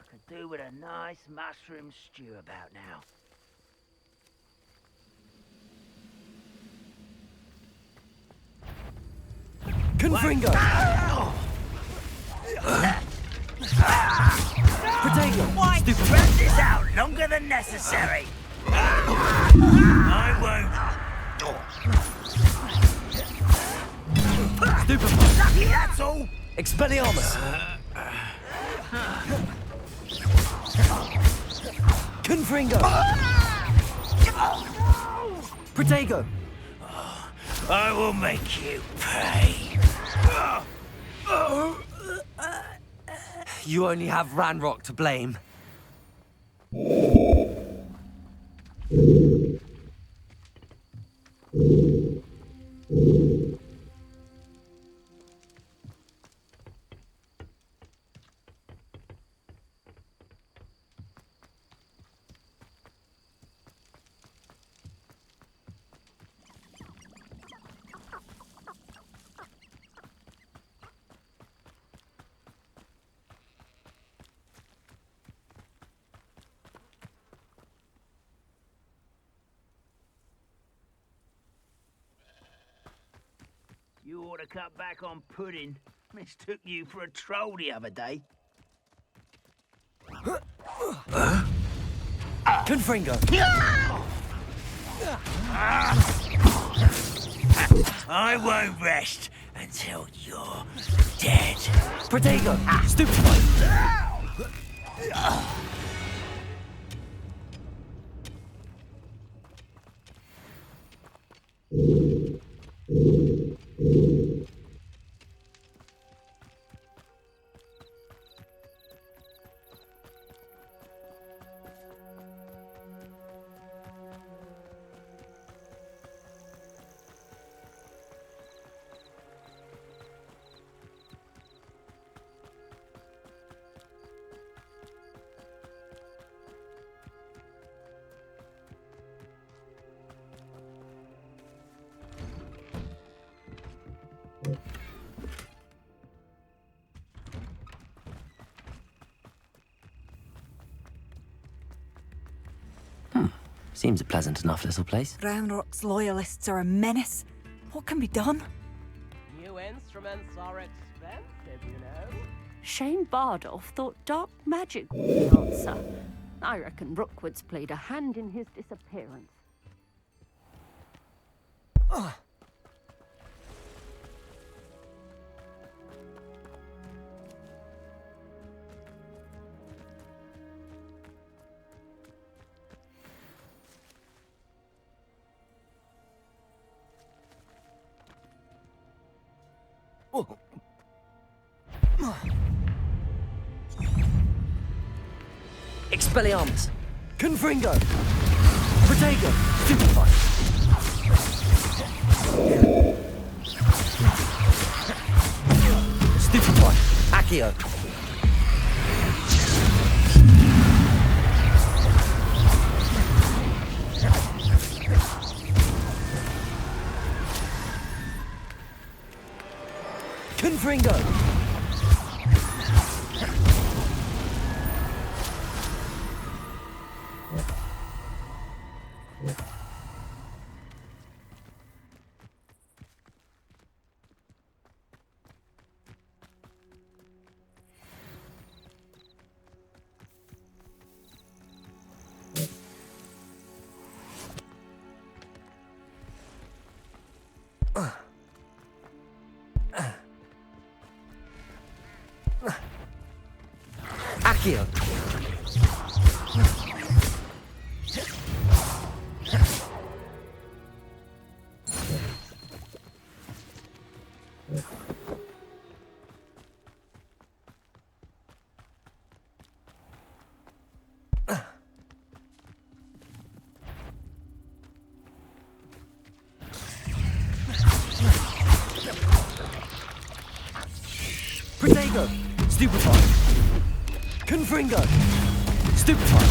Could do with a nice mushroom stew about now. Confringo! Potato! Why spread this out longer than necessary? I won't. Stupefy! Lucky, that's all! Expelliarmus! Confringo! Protego! I will make you pay. You only have Ranrock to blame. You ought to cut back on pudding. Mistook you for a troll the other day. Confringo! I won't rest until you're dead. Protego! Stupefy! Seems a pleasant enough little place. Ranrock's loyalists are a menace. What can be done? New instruments are expensive, you know. Shane Bardolph thought dark magic was the answer. I reckon Rookwood's played a hand in his disappearance. Expelliarmus! Confringo! Protego! Stupefy! Stupefy! Accio! Confringo! Accio! Protego! Stupefy! Confringo! Stupefy!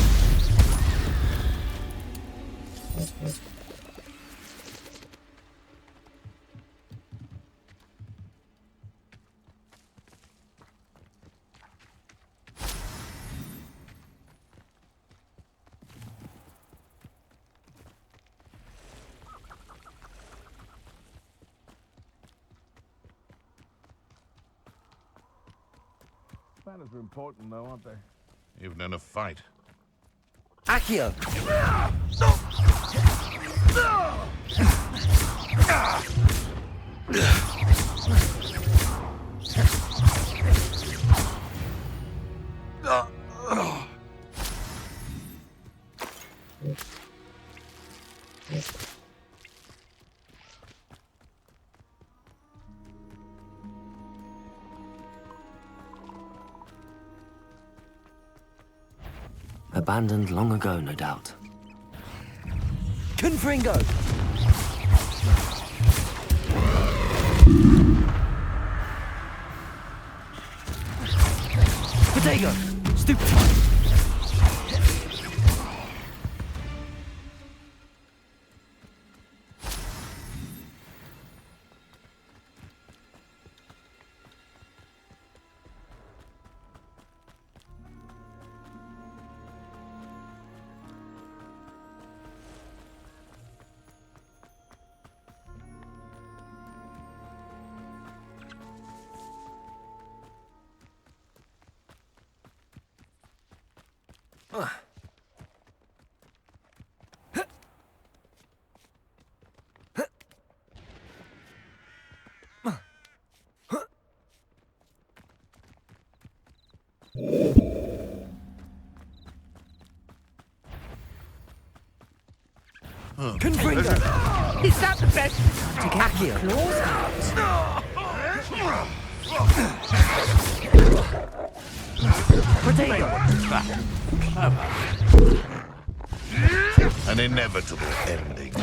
Banners are important, though, aren't they? Even in a fight. Accio! Abandoned long ago, no doubt. Confringo! Potato! Stupefy! Confringo! Is that the best? To get Accio. Claws out. Potato! An inevitable ending.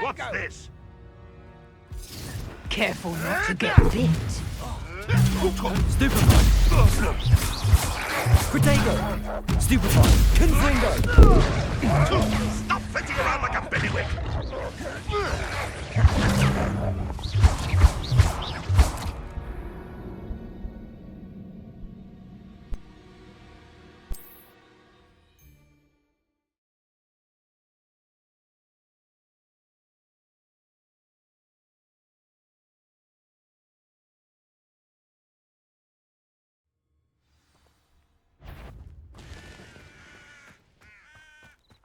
What's this? Careful not to get bit. Stupefy! Potato! Stupefy! Confringo! Stop flitting around like a bailiwick!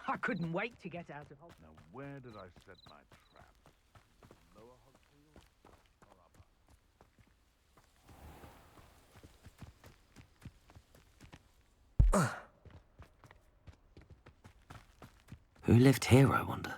I couldn't wait to get out of Hogwarts. Now, where did I set my trap? Lower Hogfield or upper? Who lived here, I wonder?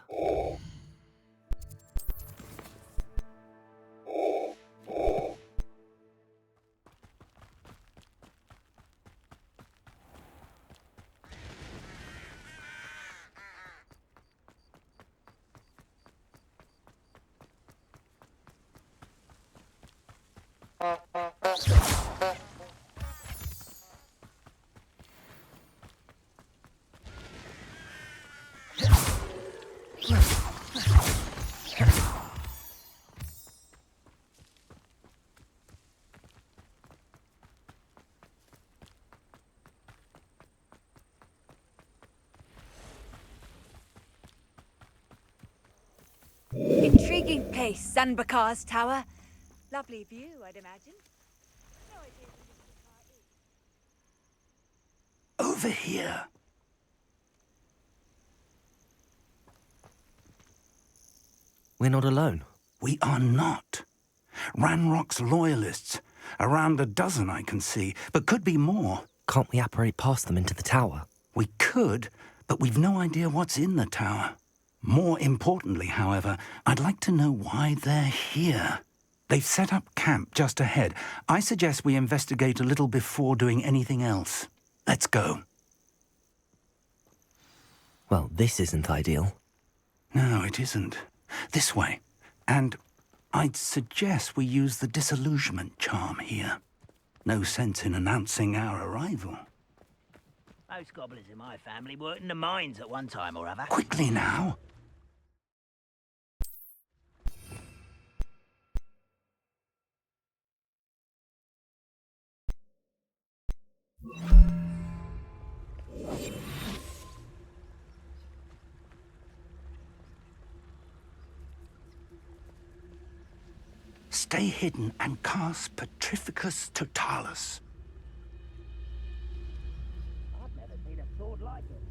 Intriguing place, Zanbakar's tower. Lovely view, I'd imagine. No idea who Over here. We're not alone. We are not. Ranrock's loyalists. Around a dozen I can see, but could be more. Can't we apparate past them into the tower? We could, but we've no idea what's in the tower. More importantly, however, I'd like to know why they're here. They've set up camp just ahead. I suggest we investigate a little before doing anything else. Let's go. Well, this isn't ideal. No, it isn't. This way. And I'd suggest we use the disillusionment charm here. No sense in announcing our arrival. Most gobblers in my family worked in the mines at one time or other. Quickly now. Stay hidden and cast Petrificus Totalis. I've never seen a sword like it.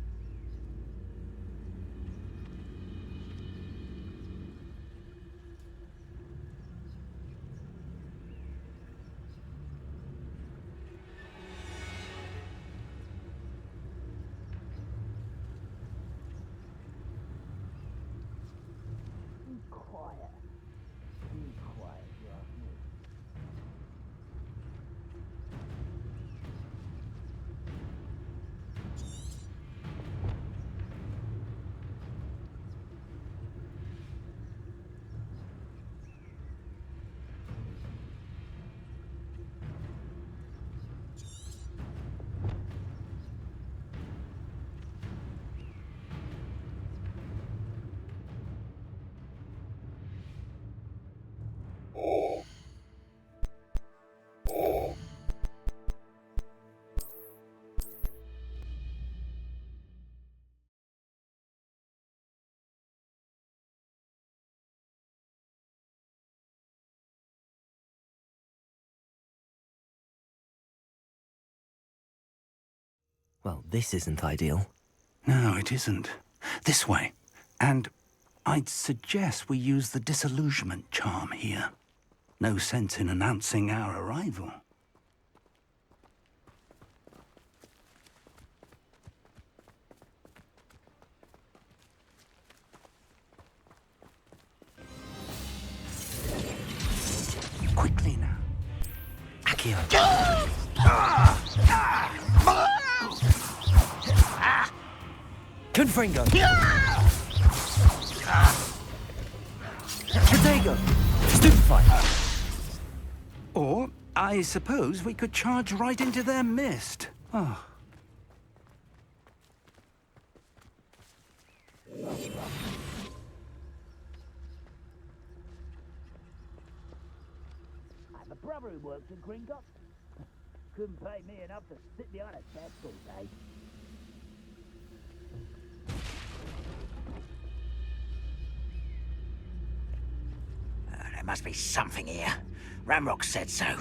Well, this isn't ideal. No, it isn't. This way. And I'd suggest we use the disillusionment charm here. No sense in announcing our arrival. Quickly now. Accio. Confringo. Protego. Stupefy. Or, I suppose we could charge right into their mist. Oh. I have a brother who works in Gringotts. Couldn't pay me enough to sit behind a desk all day. There must be something here. Ramrock said so. There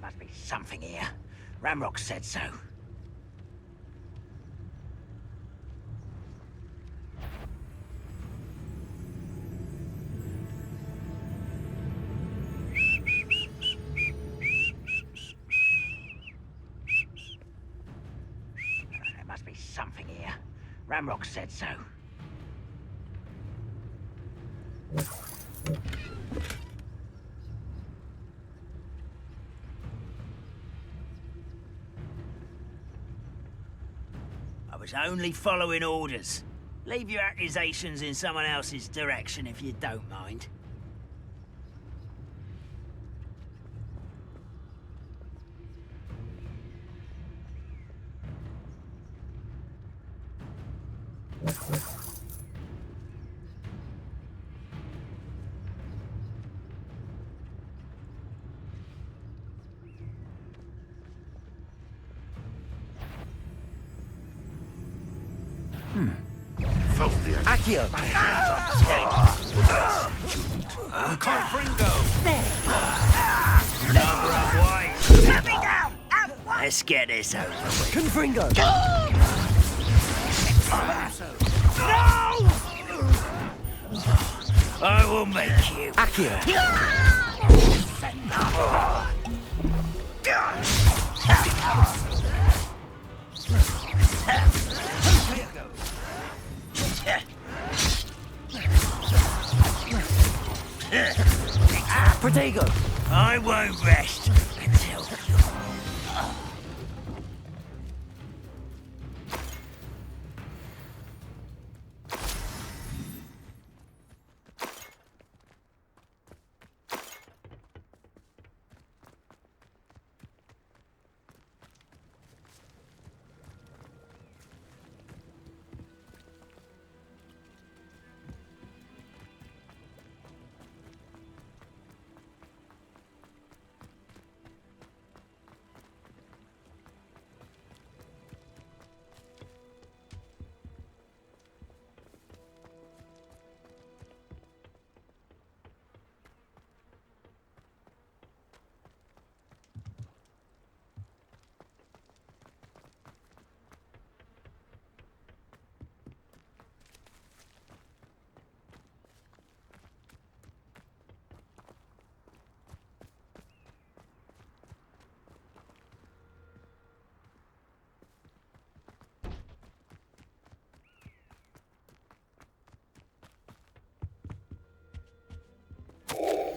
must be something here. Ramrock said so. Something here. Ramrock said so. I was only following orders. Leave your accusations in someone else's direction if you don't mind. Accio. Confringo. Let me go. Let's get this over with. Confringo. No! I will make you. Accio. Protego. I won't rest until you.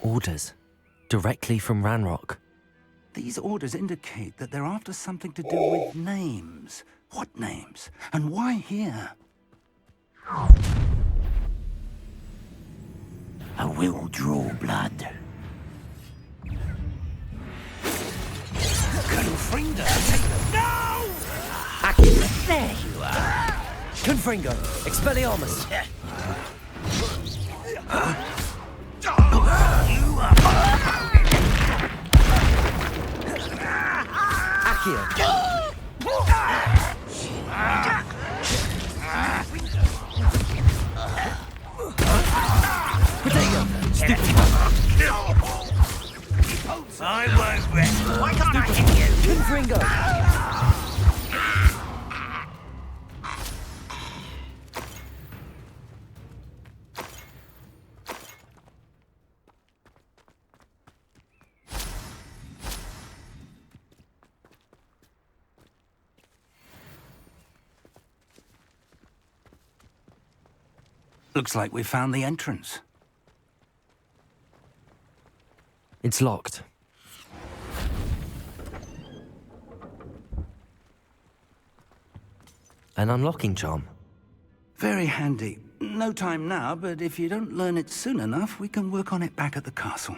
Orders. Directly from Ranrock. These orders indicate that they're after something to do with names. What names? And why here? I will draw blood. Confringo. No! Accio. There you are. Confringo. Expelliarmus. Accio. I won't rest. Why can't I hit you? Ringo! Looks like we found the entrance. It's locked. An unlocking charm. Very handy. No time now, but if you don't learn it soon enough, we can work on it back at the castle.